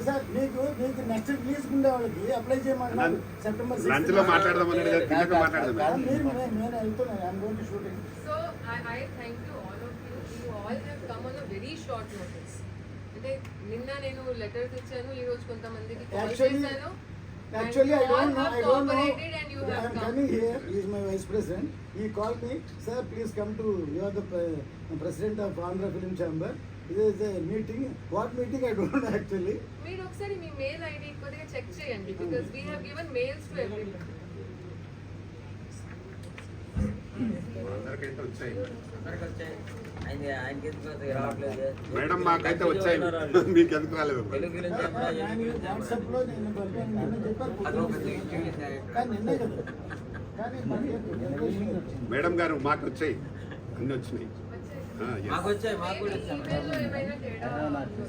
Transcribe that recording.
Sir మీకు next release ఉండే వాళ్ళకి అప్లై చేయమన్నారు సెప్టెంబర్ లంచ్ లో మాట్లాడదాం మీరు నేను వెళ్తున్నాను I'm going to shooting. So I thank you all of you. You all have come on a very short notice. అంటే నిన్న నేను లెటర్స్ ఇచ్చాను, ఈ రోజు కొంతమందికి కాల్ చేశాను. Actually, I don't know. And you I have am come. coming here. He is my vice president. He called me, sir. Please come to. You are the president of Andhra Film Chamber. This is a meeting. What meeting? I don't know actually. మీరు ఒకసారి మీ mail ID కొద్దిగా check చేయండి because we have given mails to everyone. అందరికైతే వచ్చాయి madam, మాకైతే వచ్చాయి, మీకు ఎందుకు రాలేదు? WhatsApp లో నేను నిన్న చెప్పారు కానీ నిన్నే కదా. కానీ మేడం గారు మాకు వచ్చాయి, అన్ని వచ్చినాయి. ఈమెయిల్లో ఏమైనా తేడా ఉండొచ్చు.